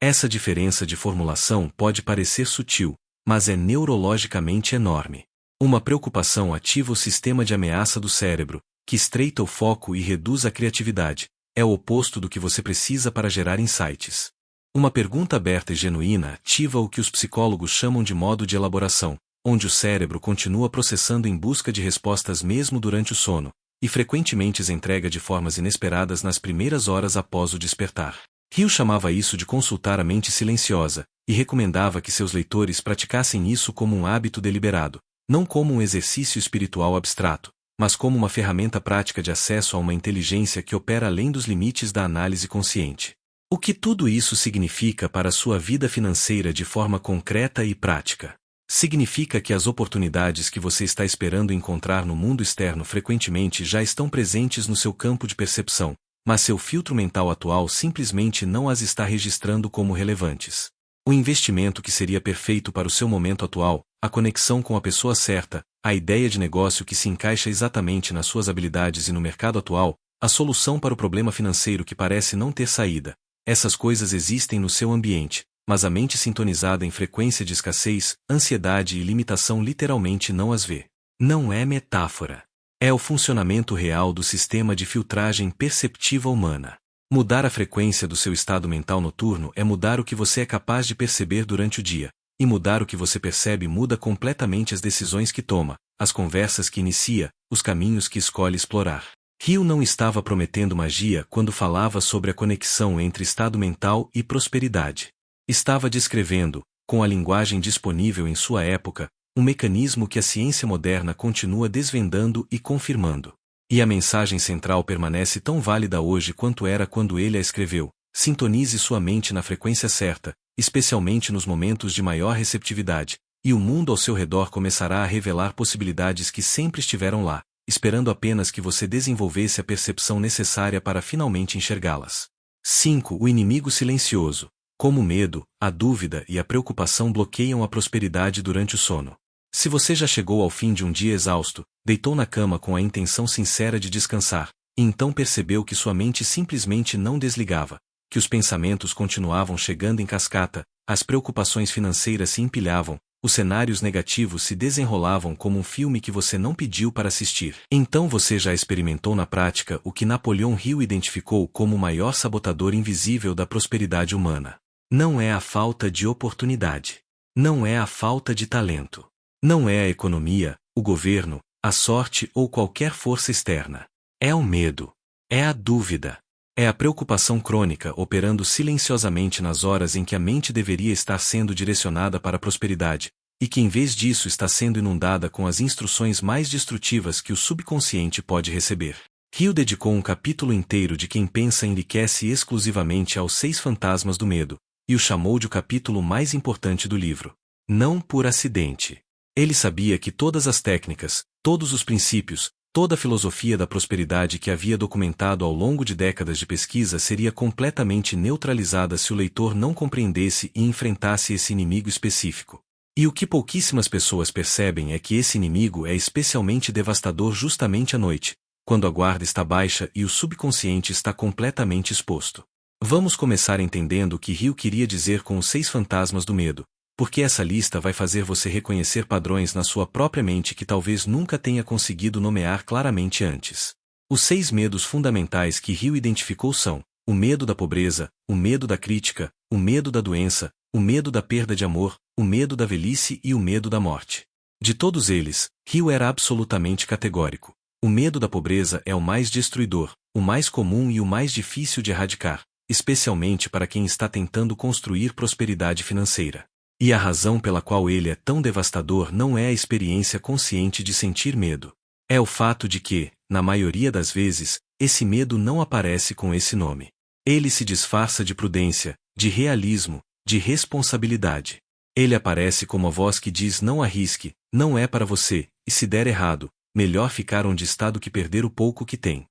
Essa diferença de formulação pode parecer sutil, mas é neurologicamente enorme. Uma preocupação ativa o sistema de ameaça do cérebro, que estreita o foco e reduz a criatividade. É o oposto do que você precisa para gerar insights. Uma pergunta aberta e genuína ativa o que os psicólogos chamam de modo de elaboração, onde o cérebro continua processando em busca de respostas mesmo durante o sono, e frequentemente as entrega de formas inesperadas nas primeiras horas após o despertar. Hill chamava isso de consultar a mente silenciosa, e recomendava que seus leitores praticassem isso como um hábito deliberado, não como um exercício espiritual abstrato, mas como uma ferramenta prática de acesso a uma inteligência que opera além dos limites da análise consciente. O que tudo isso significa para a sua vida financeira de forma concreta e prática? Significa que as oportunidades que você está esperando encontrar no mundo externo frequentemente já estão presentes no seu campo de percepção, mas seu filtro mental atual simplesmente não as está registrando como relevantes. O investimento que seria perfeito para o seu momento atual, a conexão com a pessoa certa, a ideia de negócio que se encaixa exatamente nas suas habilidades e no mercado atual, a solução para o problema financeiro que parece não ter saída. Essas coisas existem no seu ambiente, mas a mente sintonizada em frequência de escassez, ansiedade e limitação literalmente não as vê. Não é metáfora. É o funcionamento real do sistema de filtragem perceptiva humana. Mudar a frequência do seu estado mental noturno é mudar o que você é capaz de perceber durante o dia, e mudar o que você percebe muda completamente as decisões que toma, as conversas que inicia, os caminhos que escolhe explorar. Hill não estava prometendo magia quando falava sobre a conexão entre estado mental e prosperidade. Estava descrevendo, com a linguagem disponível em sua época, um mecanismo que a ciência moderna continua desvendando e confirmando. E a mensagem central permanece tão válida hoje quanto era quando ele a escreveu. Sintonize sua mente na frequência certa, especialmente nos momentos de maior receptividade, e o mundo ao seu redor começará a revelar possibilidades que sempre estiveram lá, esperando apenas que você desenvolvesse a percepção necessária para finalmente enxergá-las. 5. O inimigo silencioso. Como o medo, a dúvida e a preocupação bloqueiam a prosperidade durante o sono. Se você já chegou ao fim de um dia exausto, deitou na cama com a intenção sincera de descansar, e então percebeu que sua mente simplesmente não desligava, que os pensamentos continuavam chegando em cascata, as preocupações financeiras se empilhavam, os cenários negativos se desenrolavam como um filme que você não pediu para assistir. Então você já experimentou na prática o que Napoleon Hill identificou como o maior sabotador invisível da prosperidade humana. Não é a falta de oportunidade. Não é a falta de talento. Não é a economia, o governo, a sorte ou qualquer força externa. É o medo. É a dúvida. É a preocupação crônica operando silenciosamente nas horas em que a mente deveria estar sendo direcionada para a prosperidade, e que em vez disso está sendo inundada com as instruções mais destrutivas que o subconsciente pode receber. Hill dedicou um capítulo inteiro de Quem Pensa Enriquece exclusivamente aos 6 fantasmas do medo, e o chamou de o capítulo mais importante do livro. Não por acidente. Ele sabia que todas as técnicas, todos os princípios, toda a filosofia da prosperidade que havia documentado ao longo de décadas de pesquisa seria completamente neutralizada se o leitor não compreendesse e enfrentasse esse inimigo específico. E o que pouquíssimas pessoas percebem é que esse inimigo é especialmente devastador justamente à noite, quando a guarda está baixa e o subconsciente está completamente exposto. Vamos começar entendendo o que Hill queria dizer com os 6 fantasmas do medo, porque essa lista vai fazer você reconhecer padrões na sua própria mente que talvez nunca tenha conseguido nomear claramente antes. Os 6 medos fundamentais que Hill identificou são: o medo da pobreza, o medo da crítica, o medo da doença, o medo da perda de amor, o medo da velhice e o medo da morte. De todos eles, Hill era absolutamente categórico. O medo da pobreza é o mais destruidor, o mais comum e o mais difícil de erradicar, especialmente para quem está tentando construir prosperidade financeira. E a razão pela qual ele é tão devastador não é a experiência consciente de sentir medo. É o fato de que, na maioria das vezes, esse medo não aparece com esse nome. Ele se disfarça de prudência, de realismo, de responsabilidade. Ele aparece como a voz que diz: não arrisque, não é para você, e se der errado, melhor ficar onde está do que perder o pouco que tem.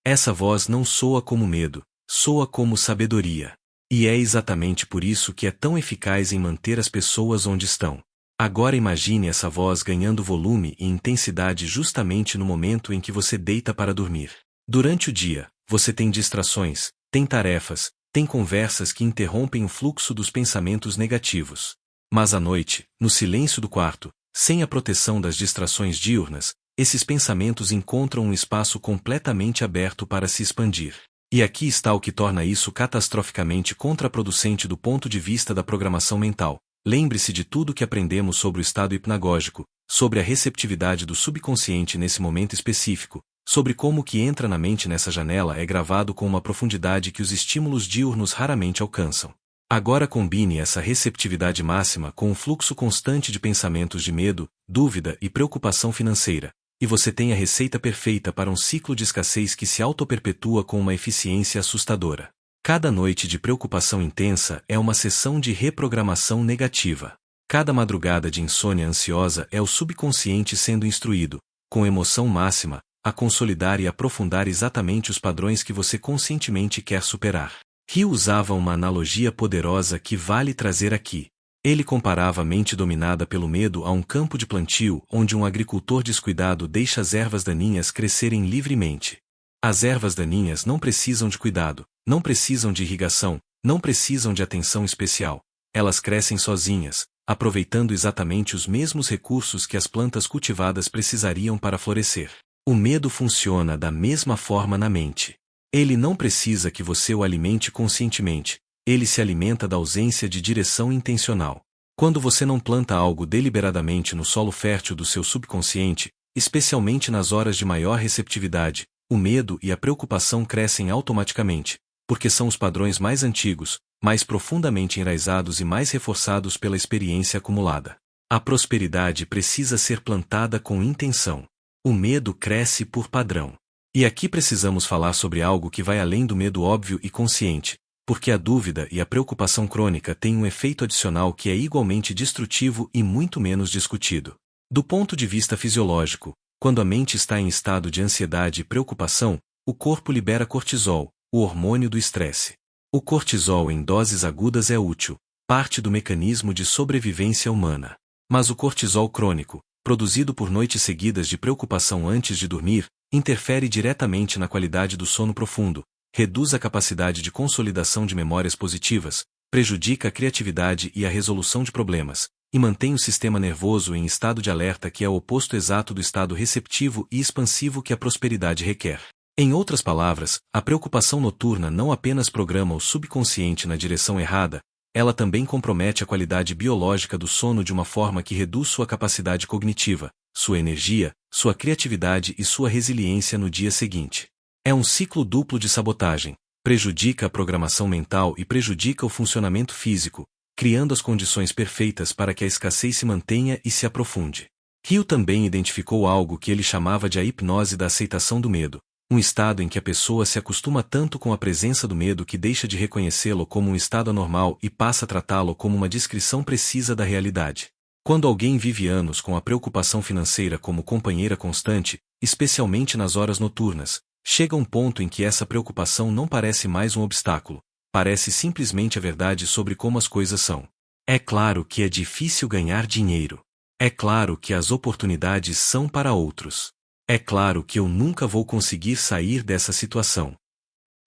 Essa voz não soa como medo, soa como sabedoria. E é exatamente por isso que é tão eficaz em manter as pessoas onde estão. Agora imagine essa voz ganhando volume e intensidade justamente no momento em que você deita para dormir. Durante o dia, você tem distrações, tem tarefas, tem conversas que interrompem o fluxo dos pensamentos negativos. Mas à noite, no silêncio do quarto, sem a proteção das distrações diurnas, esses pensamentos encontram um espaço completamente aberto para se expandir. E aqui está o que torna isso catastroficamente contraproducente do ponto de vista da programação mental. Lembre-se de tudo que aprendemos sobre o estado hipnagógico, sobre a receptividade do subconsciente nesse momento específico, sobre como o que entra na mente nessa janela é gravado com uma profundidade que os estímulos diurnos raramente alcançam. Agora combine essa receptividade máxima com um fluxo constante de pensamentos de medo, dúvida e preocupação financeira, e você tem a receita perfeita para um ciclo de escassez que se autoperpetua com uma eficiência assustadora. Cada noite de preocupação intensa é uma sessão de reprogramação negativa. Cada madrugada de insônia ansiosa é o subconsciente sendo instruído, com emoção máxima, a consolidar e aprofundar exatamente os padrões que você conscientemente quer superar. Hill usava uma analogia poderosa que vale trazer aqui. Ele comparava a mente dominada pelo medo a um campo de plantio onde um agricultor descuidado deixa as ervas daninhas crescerem livremente. As ervas daninhas não precisam de cuidado, não precisam de irrigação, não precisam de atenção especial. Elas crescem sozinhas, aproveitando exatamente os mesmos recursos que as plantas cultivadas precisariam para florescer. O medo funciona da mesma forma na mente. Ele não precisa que você o alimente conscientemente, ele se alimenta da ausência de direção intencional. Quando você não planta algo deliberadamente no solo fértil do seu subconsciente, especialmente nas horas de maior receptividade, o medo e a preocupação crescem automaticamente, porque são os padrões mais antigos, mais profundamente enraizados e mais reforçados pela experiência acumulada. A prosperidade precisa ser plantada com intenção. O medo cresce por padrão. E aqui precisamos falar sobre algo que vai além do medo óbvio e consciente, porque a dúvida e a preocupação crônica têm um efeito adicional que é igualmente destrutivo e muito menos discutido. Do ponto de vista fisiológico, quando a mente está em estado de ansiedade e preocupação, o corpo libera cortisol, o hormônio do estresse. O cortisol em doses agudas é útil, parte do mecanismo de sobrevivência humana. Mas o cortisol crônico, produzido por noites seguidas de preocupação antes de dormir, interfere diretamente na qualidade do sono profundo, reduz a capacidade de consolidação de memórias positivas, prejudica a criatividade e a resolução de problemas, e mantém o sistema nervoso em estado de alerta, que é o oposto exato do estado receptivo e expansivo que a prosperidade requer. Em outras palavras, a preocupação noturna não apenas programa o subconsciente na direção errada, ela também compromete a qualidade biológica do sono de uma forma que reduz sua capacidade cognitiva, sua energia, sua criatividade e sua resiliência no dia seguinte. É um ciclo duplo de sabotagem, prejudica a programação mental e prejudica o funcionamento físico, criando as condições perfeitas para que a escassez se mantenha e se aprofunde. Hill também identificou algo que ele chamava de a hipnose da aceitação do medo, um estado em que a pessoa se acostuma tanto com a presença do medo que deixa de reconhecê-lo como um estado anormal e passa a tratá-lo como uma descrição precisa da realidade. Quando alguém vive anos com a preocupação financeira como companheira constante, especialmente nas horas noturnas, chega um ponto em que essa preocupação não parece mais um obstáculo, parece simplesmente a verdade sobre como as coisas são. É claro que é difícil ganhar dinheiro. É claro que as oportunidades são para outros. É claro que eu nunca vou conseguir sair dessa situação.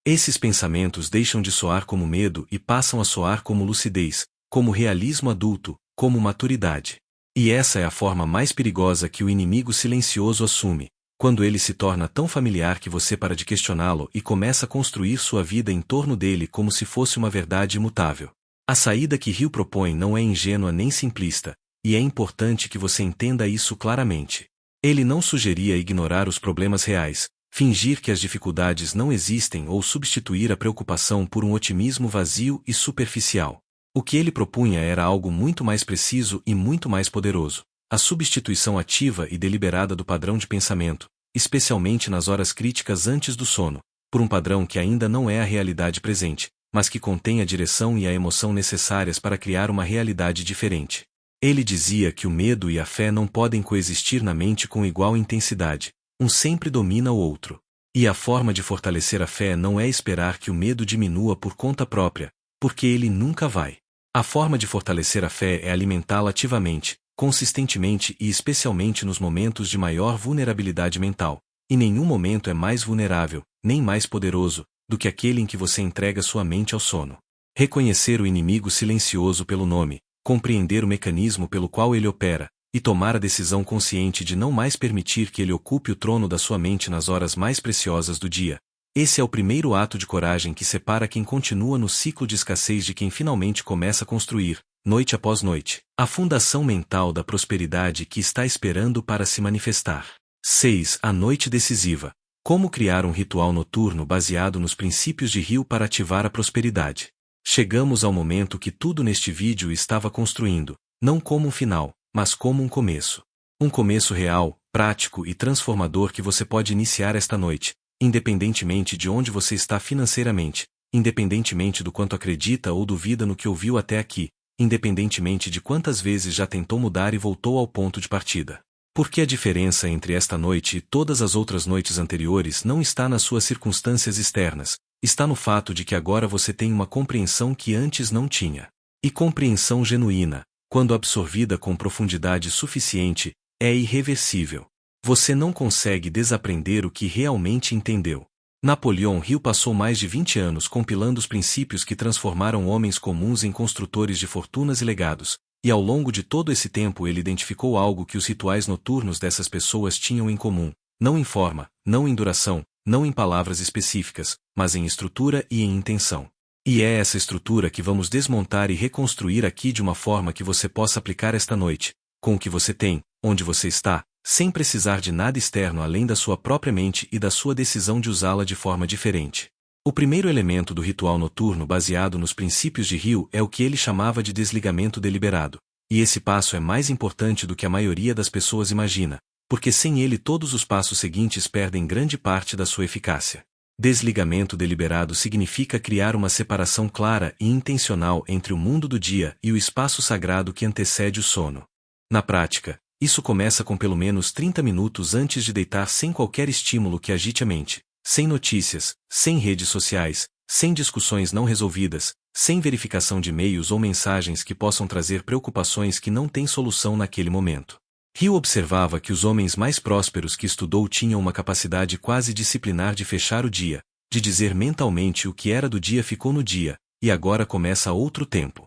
Esses pensamentos deixam de soar como medo e passam a soar como lucidez, como realismo adulto, como maturidade. E essa é a forma mais perigosa que o inimigo silencioso assume, quando ele se torna tão familiar que você para de questioná-lo e começa a construir sua vida em torno dele como se fosse uma verdade imutável. A saída que Hill propõe não é ingênua nem simplista, e é importante que você entenda isso claramente. Ele não sugeria ignorar os problemas reais, fingir que as dificuldades não existem ou substituir a preocupação por um otimismo vazio e superficial. O que ele propunha era algo muito mais preciso e muito mais poderoso: a substituição ativa e deliberada do padrão de pensamento, especialmente nas horas críticas antes do sono, por um padrão que ainda não é a realidade presente, mas que contém a direção e a emoção necessárias para criar uma realidade diferente. Ele dizia que o medo e a fé não podem coexistir na mente com igual intensidade, um sempre domina o outro. E a forma de fortalecer a fé não é esperar que o medo diminua por conta própria, porque ele nunca vai. A forma de fortalecer a fé é alimentá-la ativamente, consistentemente e especialmente nos momentos de maior vulnerabilidade mental. E nenhum momento é mais vulnerável, nem mais poderoso, do que aquele em que você entrega sua mente ao sono. Reconhecer o inimigo silencioso pelo nome, compreender o mecanismo pelo qual ele opera, e tomar a decisão consciente de não mais permitir que ele ocupe o trono da sua mente nas horas mais preciosas do dia. Esse é o primeiro ato de coragem que separa quem continua no ciclo de escassez de quem finalmente começa a construir, noite após noite, a fundação mental da prosperidade que está esperando para se manifestar. 6. A noite decisiva. Como criar um ritual noturno baseado nos princípios de Hill para ativar a prosperidade. Chegamos ao momento que tudo neste vídeo estava construindo, não como um final, mas como um começo. Um começo real, prático e transformador que você pode iniciar esta noite, independentemente de onde você está financeiramente, independentemente do quanto acredita ou duvida no que ouviu até aqui, independentemente de quantas vezes já tentou mudar e voltou ao ponto de partida. Porque a diferença entre esta noite e todas as outras noites anteriores não está nas suas circunstâncias externas, está no fato de que agora você tem uma compreensão que antes não tinha. E compreensão genuína, quando absorvida com profundidade suficiente, é irreversível. Você não consegue desaprender o que realmente entendeu. Napoleão Hill passou mais de 20 anos compilando os princípios que transformaram homens comuns em construtores de fortunas e legados, e ao longo de todo esse tempo ele identificou algo que os rituais noturnos dessas pessoas tinham em comum, não em forma, não em duração, não em palavras específicas, mas em estrutura e em intenção. E é essa estrutura que vamos desmontar e reconstruir aqui de uma forma que você possa aplicar esta noite, com o que você tem, onde você está, sem precisar de nada externo além da sua própria mente e da sua decisão de usá-la de forma diferente. O primeiro elemento do ritual noturno baseado nos princípios de Hill é o que ele chamava de desligamento deliberado, e esse passo é mais importante do que a maioria das pessoas imagina, porque sem ele todos os passos seguintes perdem grande parte da sua eficácia. Desligamento deliberado significa criar uma separação clara e intencional entre o mundo do dia e o espaço sagrado que antecede o sono. Na prática, isso começa com pelo menos 30 minutos antes de deitar sem qualquer estímulo que agite a mente, sem notícias, sem redes sociais, sem discussões não resolvidas, sem verificação de e-mails ou mensagens que possam trazer preocupações que não têm solução naquele momento. Hill observava que os homens mais prósperos que estudou tinham uma capacidade quase disciplinar de fechar o dia, de dizer mentalmente o que era do dia ficou no dia, e agora começa outro tempo.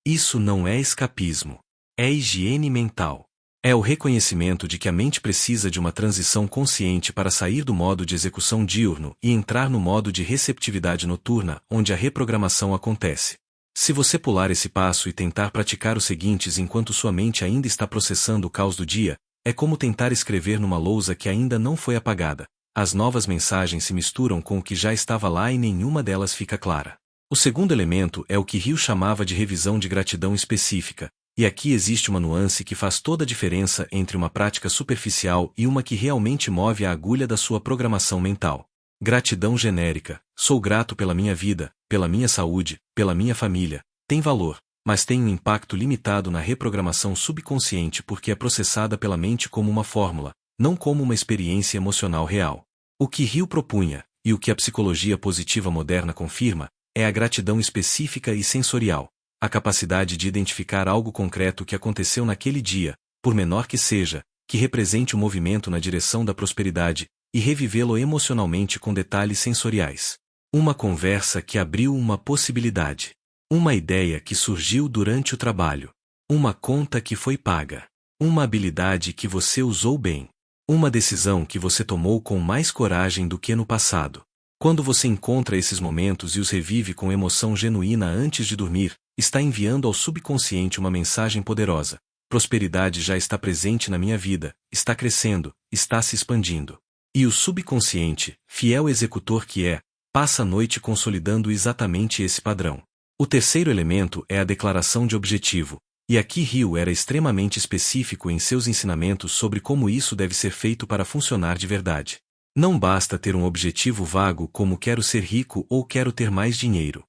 Isso não é escapismo. É higiene mental. É o reconhecimento de que a mente precisa de uma transição consciente para sair do modo de execução diurno e entrar no modo de receptividade noturna, onde a reprogramação acontece. Se você pular esse passo e tentar praticar os seguintes enquanto sua mente ainda está processando o caos do dia, é como tentar escrever numa lousa que ainda não foi apagada. As novas mensagens se misturam com o que já estava lá e nenhuma delas fica clara. O segundo elemento é o que Hill chamava de revisão de gratidão específica, e aqui existe uma nuance que faz toda a diferença entre uma prática superficial e uma que realmente move a agulha da sua programação mental. Gratidão genérica, sou grato pela minha vida, pela minha saúde, pela minha família, tem valor, mas tem um impacto limitado na reprogramação subconsciente porque é processada pela mente como uma fórmula, não como uma experiência emocional real. O que Hill propunha, e o que a psicologia positiva moderna confirma, é a gratidão específica e sensorial, a capacidade de identificar algo concreto que aconteceu naquele dia, por menor que seja, que represente o movimento na direção da prosperidade, e revivê-lo emocionalmente com detalhes sensoriais. Uma conversa que abriu uma possibilidade. Uma ideia que surgiu durante o trabalho. Uma conta que foi paga. Uma habilidade que você usou bem. Uma decisão que você tomou com mais coragem do que no passado. Quando você encontra esses momentos e os revive com emoção genuína antes de dormir, está enviando ao subconsciente uma mensagem poderosa. Prosperidade já está presente na minha vida, está crescendo, está se expandindo. E o subconsciente, fiel executor que é, passa a noite consolidando exatamente esse padrão. O terceiro elemento é a declaração de objetivo, e aqui Hill era extremamente específico em seus ensinamentos sobre como isso deve ser feito para funcionar de verdade. Não basta ter um objetivo vago como quero ser rico ou quero ter mais dinheiro.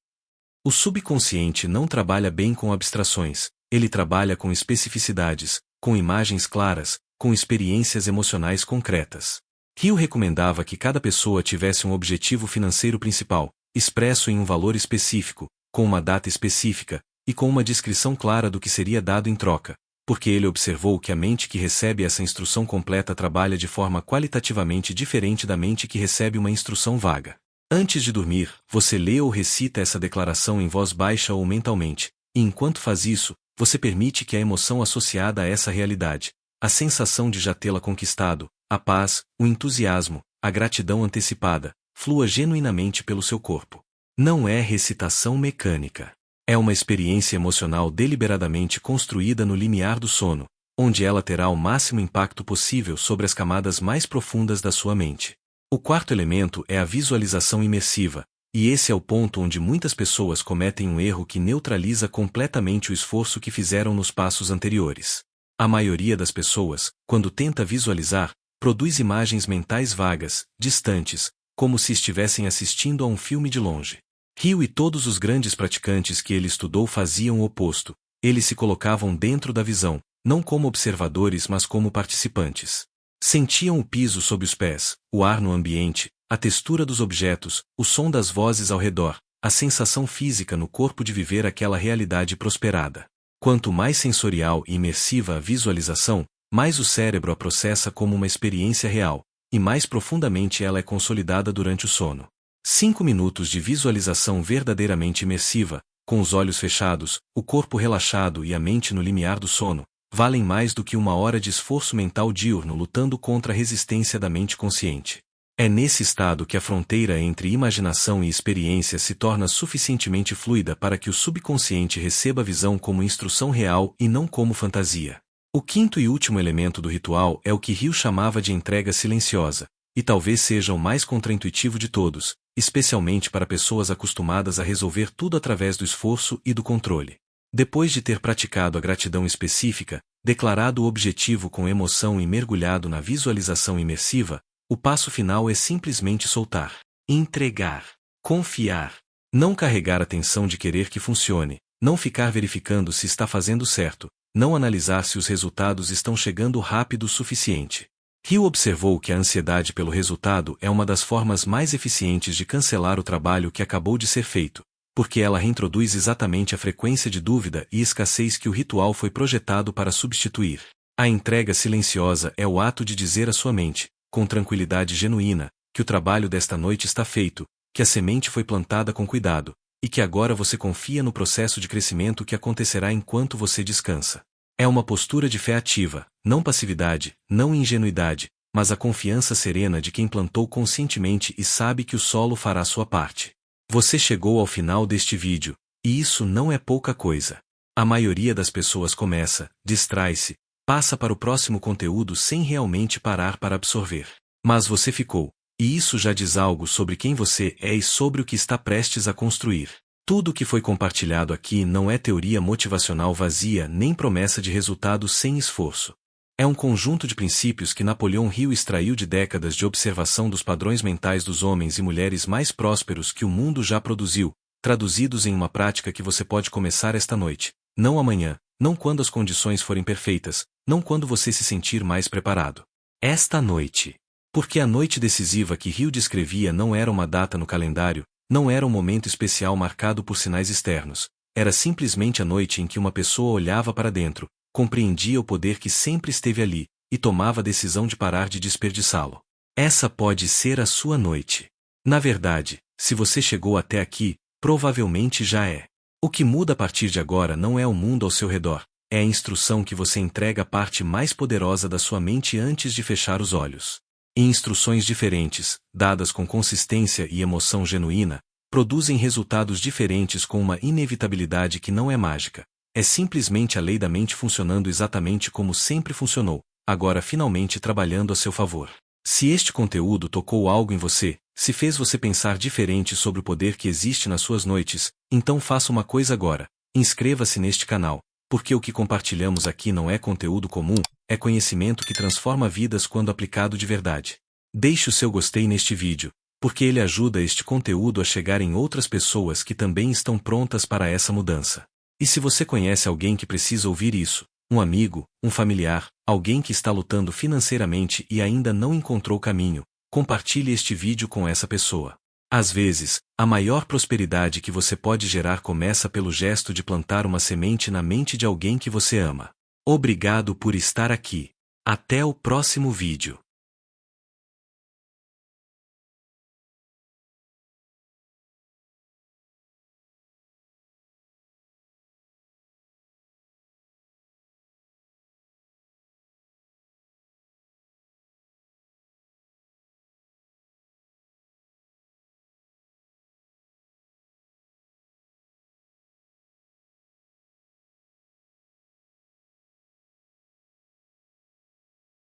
O subconsciente não trabalha bem com abstrações, ele trabalha com especificidades, com imagens claras, com experiências emocionais concretas. Hill recomendava que cada pessoa tivesse um objetivo financeiro principal, expresso em um valor específico, com uma data específica, e com uma descrição clara do que seria dado em troca, porque ele observou que a mente que recebe essa instrução completa trabalha de forma qualitativamente diferente da mente que recebe uma instrução vaga. Antes de dormir, você lê ou recita essa declaração em voz baixa ou mentalmente, e enquanto faz isso, você permite que a emoção associada a essa realidade, a sensação de já tê-la conquistado, a paz, o entusiasmo, a gratidão antecipada, flua genuinamente pelo seu corpo. Não é recitação mecânica. É uma experiência emocional deliberadamente construída no limiar do sono, onde ela terá o máximo impacto possível sobre as camadas mais profundas da sua mente. O quarto elemento é a visualização imersiva, e esse é o ponto onde muitas pessoas cometem um erro que neutraliza completamente o esforço que fizeram nos passos anteriores. A maioria das pessoas, quando tenta visualizar, produz imagens mentais vagas, distantes, como se estivessem assistindo a um filme de longe. Hill e todos os grandes praticantes que ele estudou faziam o oposto. Eles se colocavam dentro da visão, não como observadores mas como participantes. Sentiam o piso sob os pés, o ar no ambiente, a textura dos objetos, o som das vozes ao redor, a sensação física no corpo de viver aquela realidade prosperada. Quanto mais sensorial e imersiva a visualização, mais o cérebro a processa como uma experiência real, e mais profundamente ela é consolidada durante o sono. 5 minutos de visualização verdadeiramente imersiva, com os olhos fechados, o corpo relaxado e a mente no limiar do sono, valem mais do que 1 hora de esforço mental diurno lutando contra a resistência da mente consciente. É nesse estado que a fronteira entre imaginação e experiência se torna suficientemente fluida para que o subconsciente receba a visão como instrução real e não como fantasia. O quinto e último elemento do ritual é o que Hill chamava de entrega silenciosa, e talvez seja o mais contraintuitivo de todos, especialmente para pessoas acostumadas a resolver tudo através do esforço e do controle. Depois de ter praticado a gratidão específica, declarado o objetivo com emoção e mergulhado na visualização imersiva, o passo final é simplesmente soltar, entregar, confiar, não carregar a tensão de querer que funcione, não ficar verificando se está fazendo certo, não analisar se os resultados estão chegando rápido o suficiente. Hill observou que a ansiedade pelo resultado é uma das formas mais eficientes de cancelar o trabalho que acabou de ser feito, porque ela reintroduz exatamente a frequência de dúvida e escassez que o ritual foi projetado para substituir. A entrega silenciosa é o ato de dizer à sua mente, com tranquilidade genuína, que o trabalho desta noite está feito, que a semente foi plantada com cuidado, e que agora você confia no processo de crescimento que acontecerá enquanto você descansa. É uma postura de fé ativa, não passividade, não ingenuidade, mas a confiança serena de quem plantou conscientemente e sabe que o solo fará sua parte. Você chegou ao final deste vídeo, e isso não é pouca coisa. A maioria das pessoas começa, distrai-se, passa para o próximo conteúdo sem realmente parar para absorver. Mas você ficou, e isso já diz algo sobre quem você é e sobre o que está prestes a construir. Tudo o que foi compartilhado aqui não é teoria motivacional vazia nem promessa de resultado sem esforço. É um conjunto de princípios que Napoleão Hill extraiu de décadas de observação dos padrões mentais dos homens e mulheres mais prósperos que o mundo já produziu, traduzidos em uma prática que você pode começar esta noite, não amanhã, não quando as condições forem perfeitas, não quando você se sentir mais preparado. Esta noite. Porque a noite decisiva que Hill descrevia não era uma data no calendário, não era um momento especial marcado por sinais externos, era simplesmente a noite em que uma pessoa olhava para dentro, compreendia o poder que sempre esteve ali, e tomava a decisão de parar de desperdiçá-lo. Essa pode ser a sua noite. Na verdade, se você chegou até aqui, provavelmente já é. O que muda a partir de agora não é o mundo ao seu redor, é a instrução que você entrega à parte mais poderosa da sua mente antes de fechar os olhos. E instruções diferentes, dadas com consistência e emoção genuína, produzem resultados diferentes com uma inevitabilidade que não é mágica. É simplesmente a lei da mente funcionando exatamente como sempre funcionou, agora finalmente trabalhando a seu favor. Se este conteúdo tocou algo em você, se fez você pensar diferente sobre o poder que existe nas suas noites, então faça uma coisa agora, inscreva-se neste canal, porque o que compartilhamos aqui não é conteúdo comum, é conhecimento que transforma vidas quando aplicado de verdade. Deixe o seu gostei neste vídeo, porque ele ajuda este conteúdo a chegar em outras pessoas que também estão prontas para essa mudança. E se você conhece alguém que precisa ouvir isso, um amigo, um familiar, alguém que está lutando financeiramente e ainda não encontrou caminho, compartilhe este vídeo com essa pessoa. Às vezes, a maior prosperidade que você pode gerar começa pelo gesto de plantar uma semente na mente de alguém que você ama. Obrigado por estar aqui. Até o próximo vídeo.